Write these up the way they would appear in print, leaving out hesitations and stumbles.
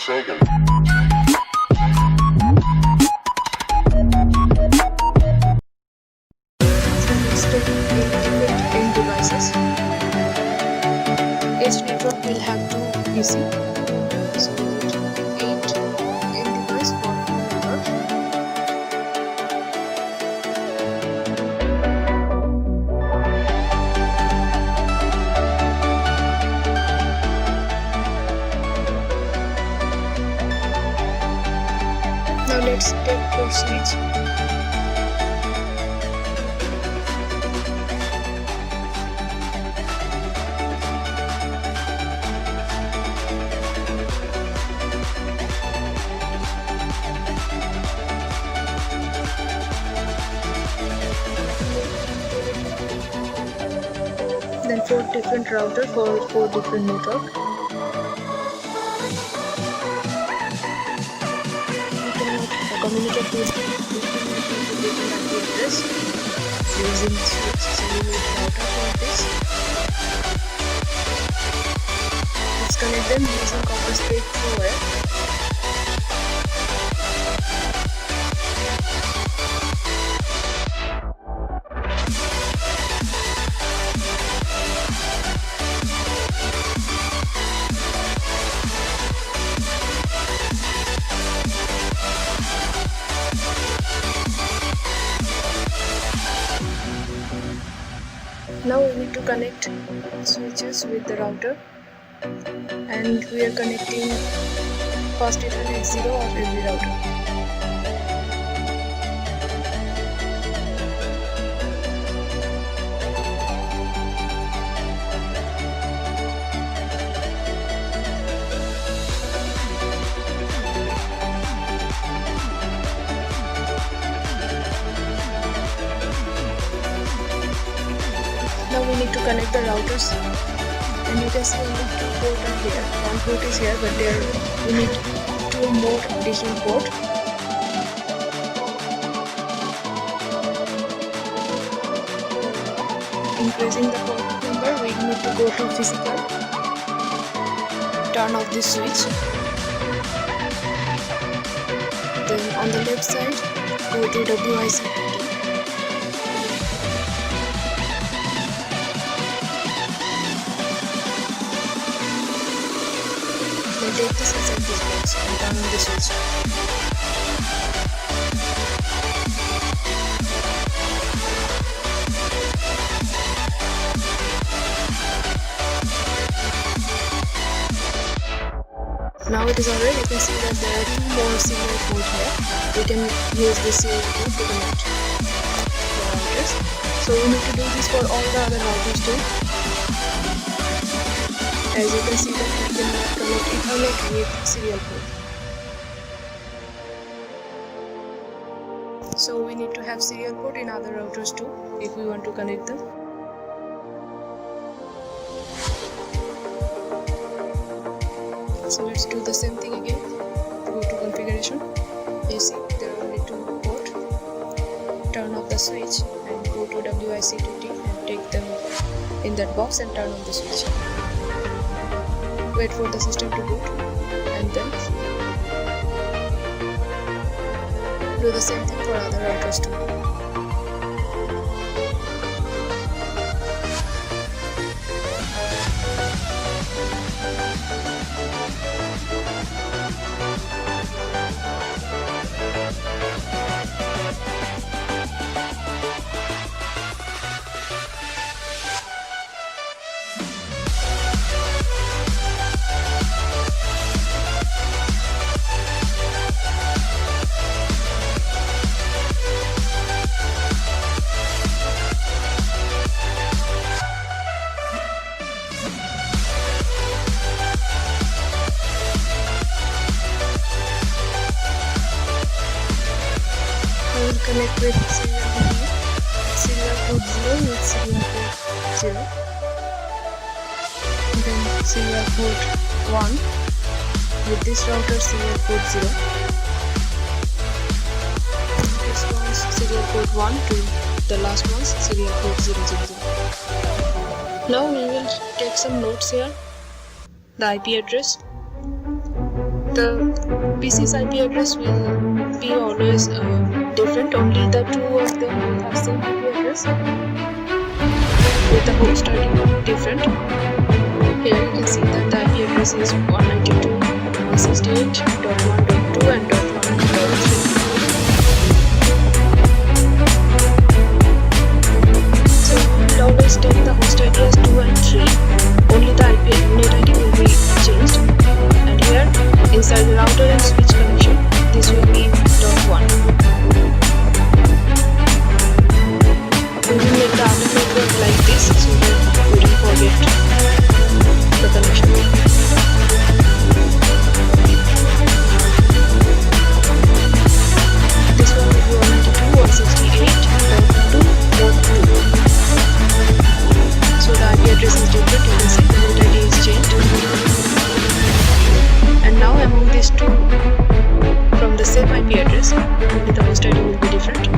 Sega. Step in devices. Each network will have two PC. So we need 8 in device for network. Now let's take port switch. Then 4 different router for 4 different network. We can communicate with different IP address using switch. So we need router for this. Let's connect them using copper straight through wire. Now we need to connect switches with the router, and we are connecting fast Ethernet 0 of every router. Now we need to connect the routers, and you can see only 2 ports are here. 1 port is here, but we need 2 more additional ports. Increasing the port number, we need to go to physical, turn off this switch. Then on the left side, go to WIC. Take this inside this box and turn on the switch. Now it is on red. You can see that there are 2 more serial ports here. We can use this serial port to connect the routers. So we need to do this for all the other routers too. As you can see that we can connect Ethernet with serial port. So we need to have serial port in other routers too if we want to connect them. So let's do the same thing again. Go to configuration. You see there are only 2 ports. Turn off the switch and go to WIC2T and take them in that box and turn on the switch. Wait for the system to boot and then do the same thing for other routers too. Connect with serial port 0 with serial port 0, then serial port 1 with this router serial port 0, this one's serial port 1 to the last one's serial port 000. Now we will take some notes here. The IP address, the PC's IP address will be always different. Only the two of them will have same IP address with the host ID different. Here you can see that the IP address is 192.168.1.2 and .1.3. So we will always take the host ID as 2 and 3. Only the IP net ID will be changed. And here inside the router and switch connection, this will be .1. We will make the other network like this so that we don't forget the connection. This one will be 192.168.2.2. So the IP address is different. You can see the net ID is changed. And now among these two from the same IP address, only the host ID will be different.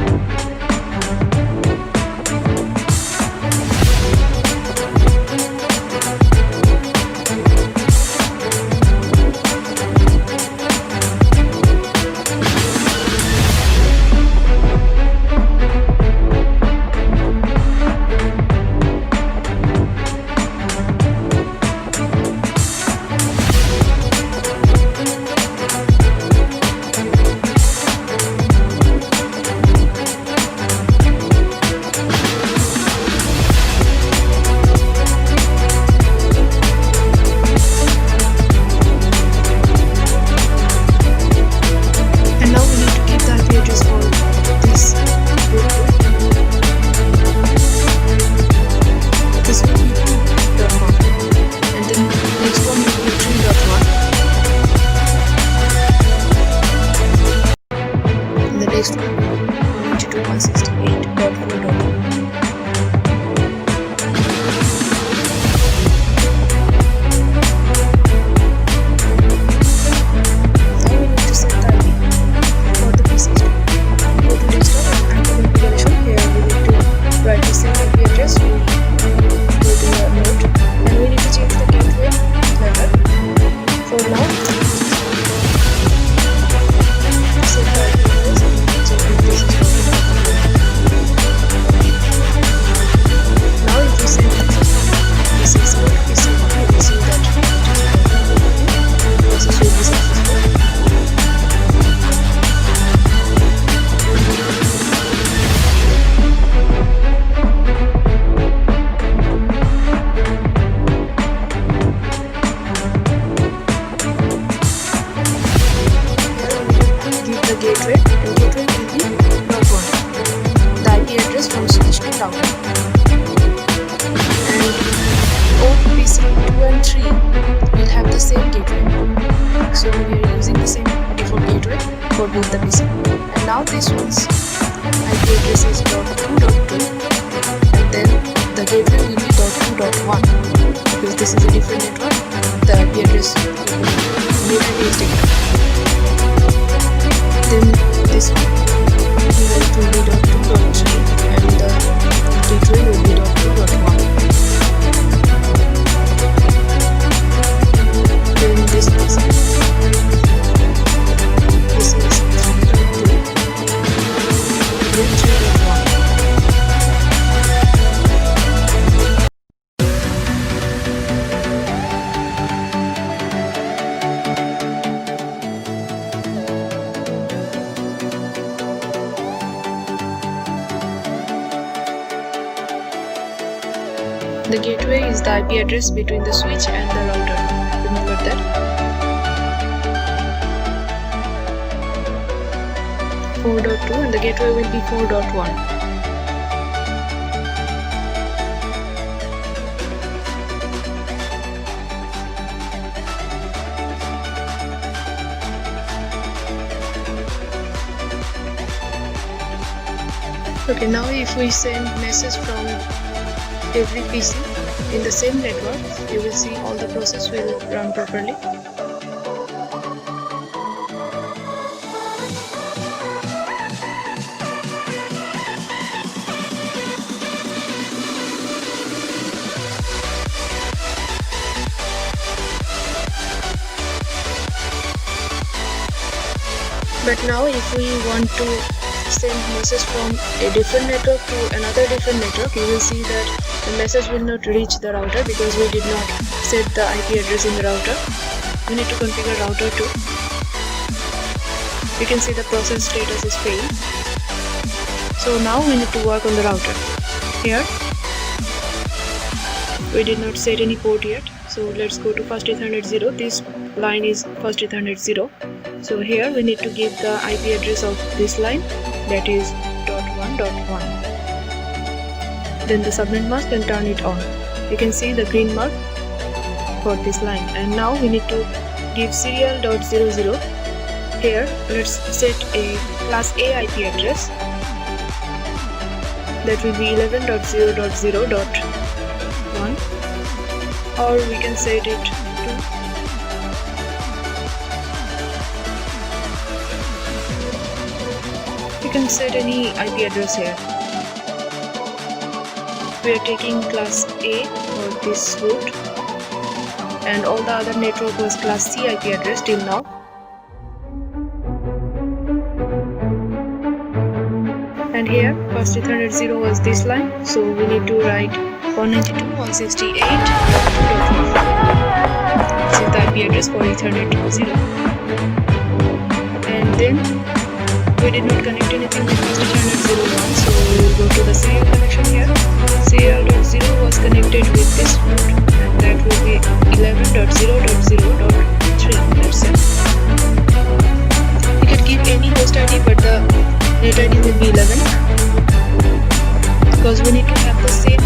Next one, 192.168.4.1. Now we need to set the IP for the PC. Go to desktop and to configuration. Here we need to write the same IP address. We go to your node and we need to change the gateway level. For now, set the IP address. Now if we send Cisco PC1, you will see that process will be successful. Here we give the gateway, and gateway will be .1, the IP address from switch to router. And both PC 2 and 3 will have the same gateway. So we are using the same default gateway for both the PC. And now this one's IP address is .2.2 and then the gateway will be .2.1 because this is a different network. The IP address will be net ID is different. Then this one here it will be .2.3 and the gateway will be .2.1. Then this is 3.2 then 3.1. The gateway is the IP address between the switch and the router. Remember that. 4.2 and the gateway will be 4.1. Okay, now if we send message from every PC in the same network, you will see all the process will run properly. But now if we want to send message from a different network to another different network, you will see that the message will not reach the router because we did not set the IP address in the router. We need to configure router too. You can see the process status is failed. So now we need to work on the router. Here we did not set any port yet, so let's go to first Ethernet 0. This line is first Ethernet 0. So here we need to give the IP address of this line, that is .1.1. Then the subnet mask and turn it on. You can see the green mark for this line. And now we need to give serial.00. Here let's set a class A IP address. That will be 11.0.0.1, or we can set it to can set any IP address here. We are taking class A for this route, and all the other network was class C IP address till now. And here first Ethernet 0 was this line, so we need to write 192.168.2.1. This is the IP address for Ethernet 0. And then we did not connect anything with first Ethernet 01, so we will go to the serial connection here. Serial.0 was connected with this route, and that will be 11.0.0.3. That's it. You can give any host ID, but the net ID will be 11, because we need to have the same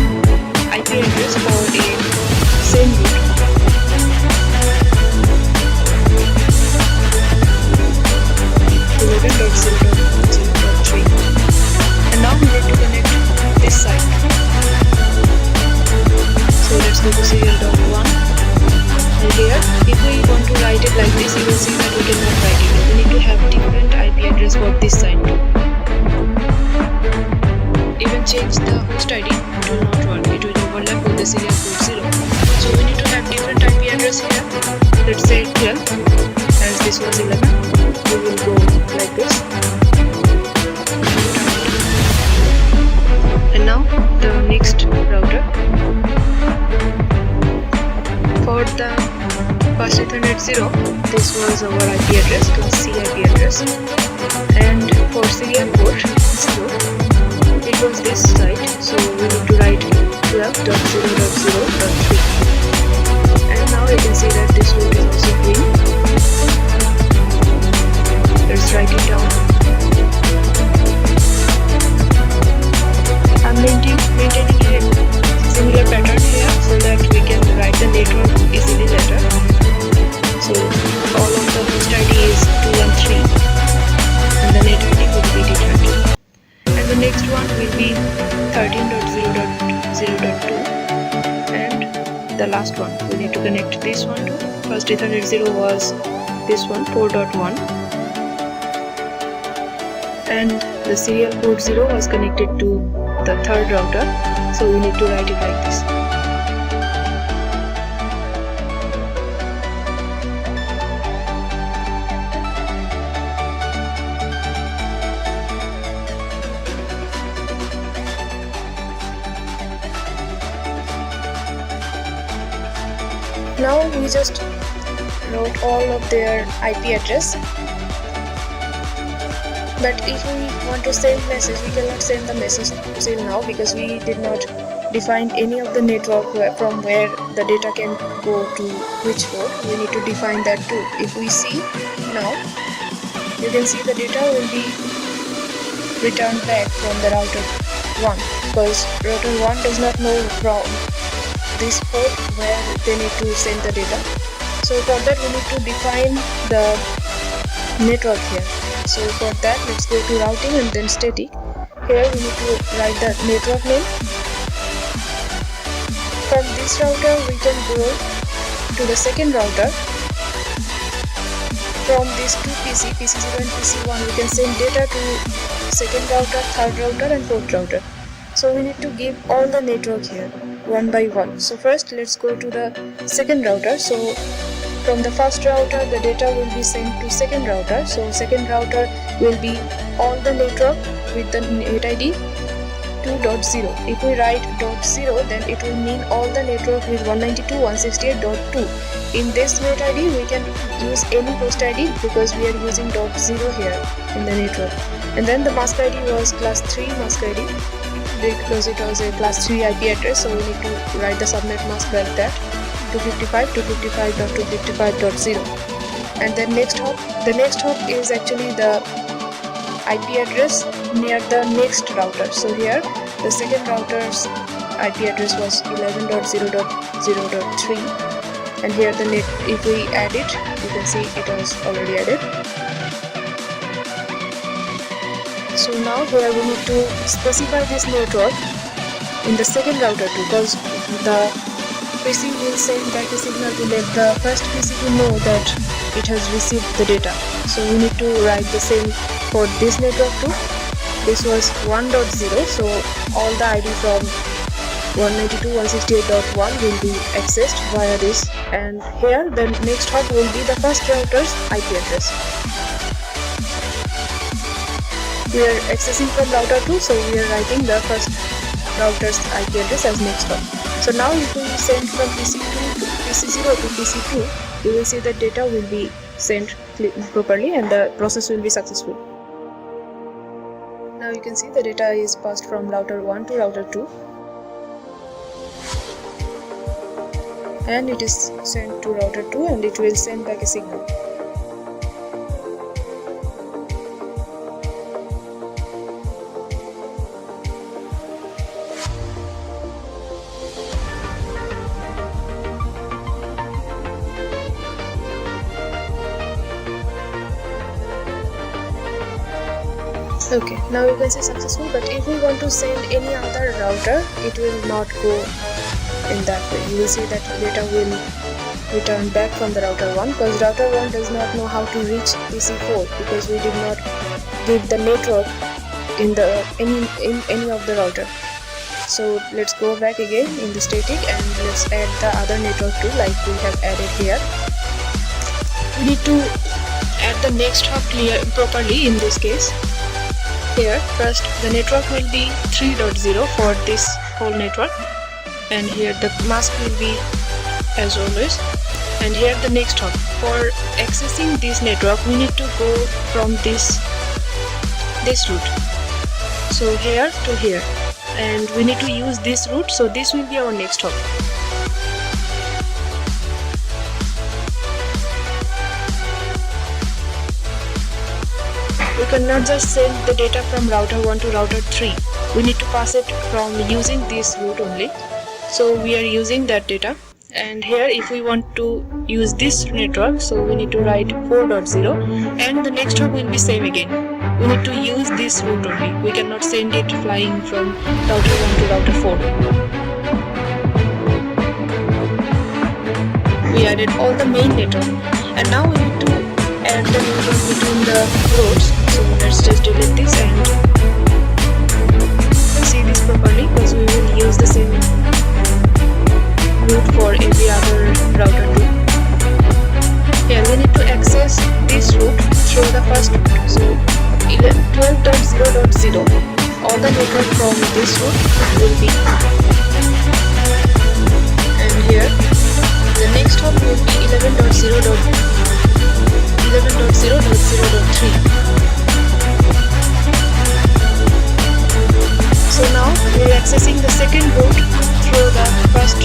IP address for a same route. And now we need to connect this side. So let's go to serial.1. And here, if we want to write it like this, you will see that we cannot write it. We need to have different IP address for this side too. Even change the host ID, it will not work. It will overlap with the serial port 0. So we need to have different IP address here. Let's say 12, as this was 11. We will go like this. And now the next router. For the first Ethernet 0, this was our IP address, class C IP address. And for serial port 0, it was this side, so we need to write 12.0.0.3. And now you can see that this route is also green. Let's write it down. I'm maintaining a similar pattern here so that we can write the network easily later. So all of the host ID is 2 and 3, and the net ID will be different. And the next one will be 13.0.0.2, and the last one we need to connect this one to. First Ethernet 0 was this one, 4.1. And the serial port 0 was connected to the third router, so we need to write it like this. Now we just wrote all of their IP address. But if we want to send message, we cannot send the message till now because we did not define any of the network from where the data can go to which port. We need to define that too. If we see now, you can see the data will be returned back from the router 1, because router 1 does not know from this port where they need to send the data. So for that we need to define the network here. So for that, let's go to routing and then static. Here we need to write the network name. From this router we can go to the second router. From these two PC0 and PC1, we can send data to second router, third router and fourth router. So we need to give all the network here one by one. So first let's go to the second router. So from the first router the data will be sent to second router. So second router will be all the network with the net ID 2.0. If we write .0, then it will mean all the network with 192.168.2. In this net ID we can use any host ID because we are using .0 here in the network. And then the mask ID was class 3 mask ID because it was a class 3 IP address, so we need to write the subnet mask like that, 255.255.255.0. And then next hop, the next hop is actually the IP address near the next router. So here the second router's IP address was 11.0.0.3, and here the net, if we add it, you can see it was already added. So now here we need to specify this network in the second router too, because the PC will send back a signal to let the first PC to know that it has received the data. So we need to write the same for this network too. This was 1.0, so all the ID from 192.168.1 will be accessed via this, and here the next hop will be the first router's IP address. We are accessing from router 2, so we are writing the first router's IP address as next hop. So now if we send from PC2 to PC0 to PC2, you will see that data will be sent properly and the process will be successful. Now you can see the data is passed from router 1 to router 2, and it is sent to router 2 and it will send back a signal. Okay, now you can say successful, but if we want to send any other router, it will not go in that way. You will see that data will return back from the router 1 because router 1 does not know how to reach PC4 because we did not give the network in any of the router. So let's go back again in the static and let's add the other network too, like we have added here. We need to add the next hop properly in this case. Here first the network will be 3.0 for this whole network, and here the mask will be as always, and here the next hop. For accessing this network we need to go from this route, so here to here, and we need to use this route, so this will be our next hop. We cannot just send the data from router 1 to router 3. We need to pass it from using this route only. So we are using that data. And here if we want to use this network, so we need to write 4.0, and the next hop will be same again. We need to use this route only. We cannot send it flying from router 1 to router 4. We added all the main network, and now we need to add the network between the roads. So let's just delete this and see this properly, because we will use the same route for every other router too. Here we need to access this route through the first route. So 12.0.0, all the network from this route will be, and here the next hop will be 11.0.0.3. So now we are accessing the second route through the first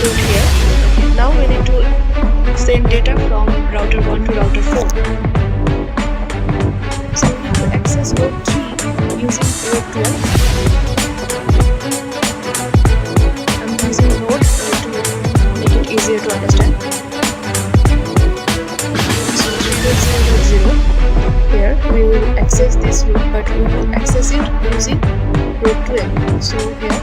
route here. Now we need to send data from router 1 to router 4. So we need to access route 3 using route 12. I'm using route to make it easier to understand. So 3.0.0. Here we will access this route, but we will access it using route 12. So here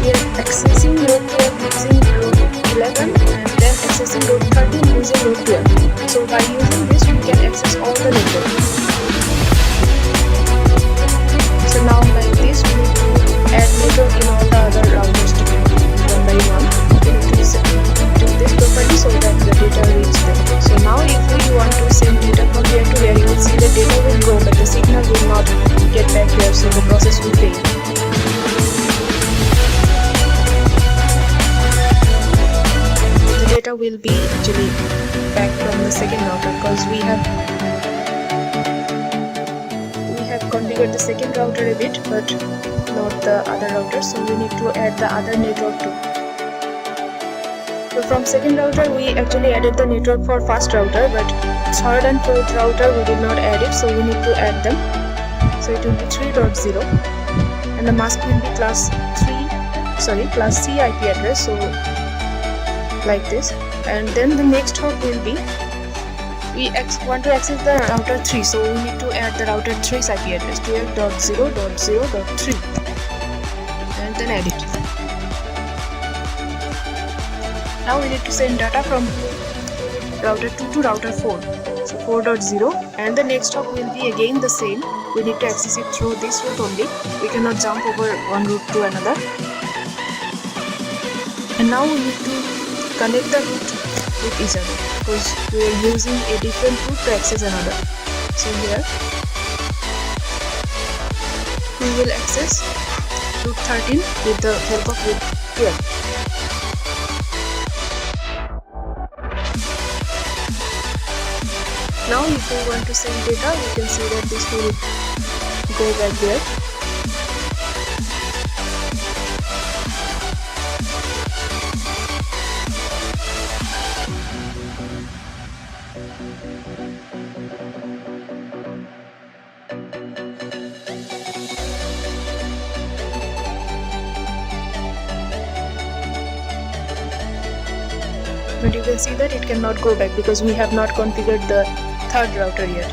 we are accessing route 12 using route 11 and then accessing route 13 using route 12. So by using this we can access all the network. So now like this we need to add network in all the other routers too, one by one. data will be actually back from the second router, because we have configured the second router a bit but not the other router, so we need to add the other network too. So from second router we actually added the network for first router, but third and fourth router we did not add it, so we need to add them. So it will be 3.0 and the mask will be class C IP address, so like this. And then the next hop will be, we want to access the router 3, so we need to add the router 3's IP address, 12.0.0.3, and then add it. Now we need to send data from router 2 to router 4, so 4.0, and the next hop will be again the same. We need to access it through this route only. We cannot jump over one route to another. And now we need to connect the route with each other, because we are using a different route to access another. So here we will access route 13 with the help of route 12. Now if we want to send data, we can see that this will go back there. But you can see that it cannot go back because we have not configured the third router yet.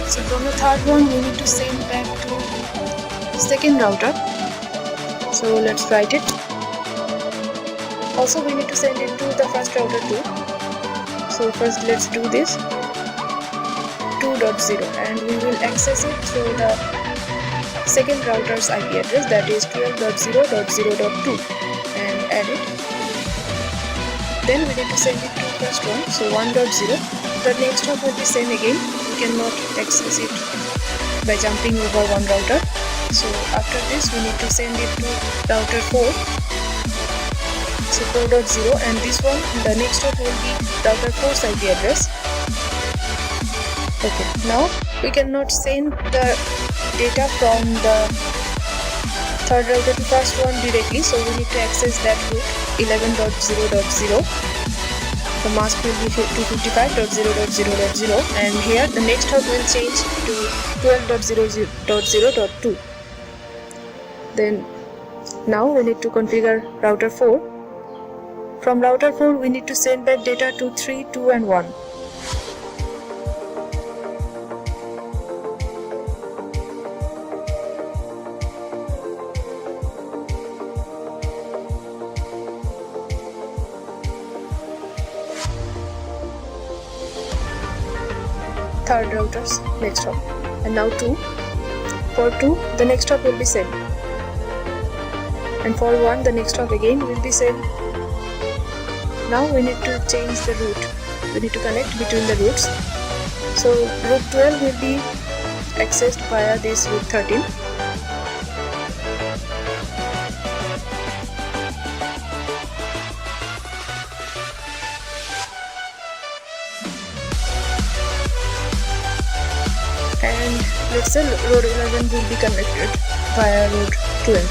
So from the third one we need to send back to second router. So let's write it. Also we need to send it to the first router too. So first let's do this 2.0, and we will access it through the second router's IP address, that is 12.0.0.2, and add it. Then we need to send it to first one, so 1.0. The next hop will be same again. We cannot access it by jumping over one router. So after this we need to send it to router 4. So 4.0, and this one, the next hop will be router 4's IP address. Okay, now we cannot send the data from the third router to first one directly, so we need to access that route 11.0.0. The mask will be 255.0.0.0, and here the next hop will change to 12.0.0.2. Then now we need to configure router 4. From router 4 we need to send back data to 3, 2 and 1. Third router's next hop, and now 2. For 2 the next hop will be same, and for 1 the next hop again will be same. Now we need to change the route. We need to connect between the routes. So route 12 will be accessed via this route 13. And let's say route 11 will be connected via route 12.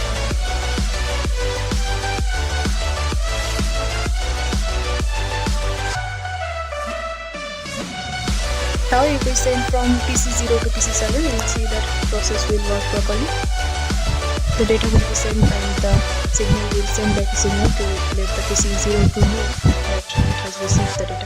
Now if we send from PC0 to PC7, you will see that process will work properly. The data will be sent and the signal will send back a signal to let the PC0 to know that it has received the data.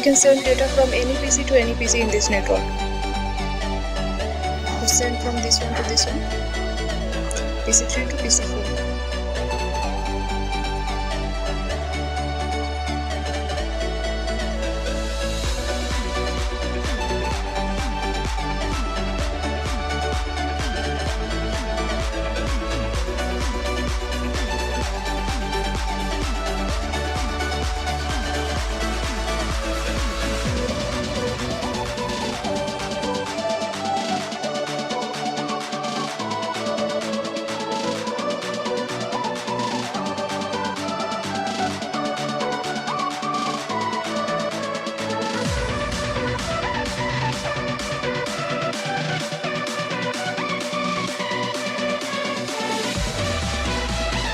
can send data from any PC to any PC in this network. We send from this one to this one, PC3 to PC4.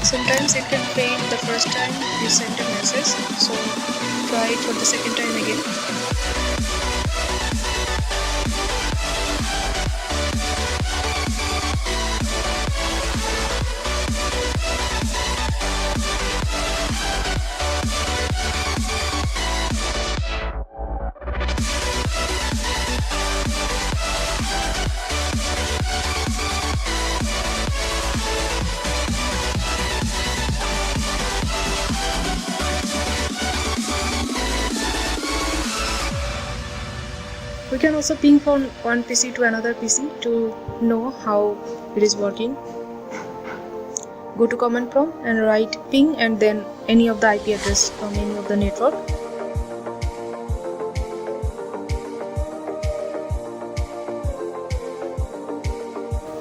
Sometimes it can fail the first time you send a message, so try it for the second time again. We can also ping from one PC to another PC to know how it is working. Go to command prompt and write ping and then any of the IP address from any of the network.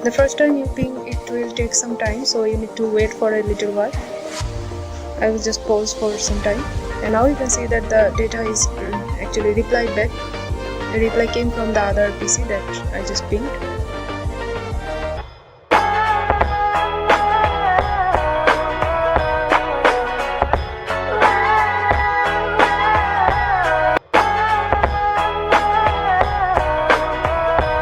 The first time you ping, it will take some time, so you need to wait for a little while. I will just pause for some time, and now you can see that the data is actually replied back. The reply came from the other PC that I just pinged.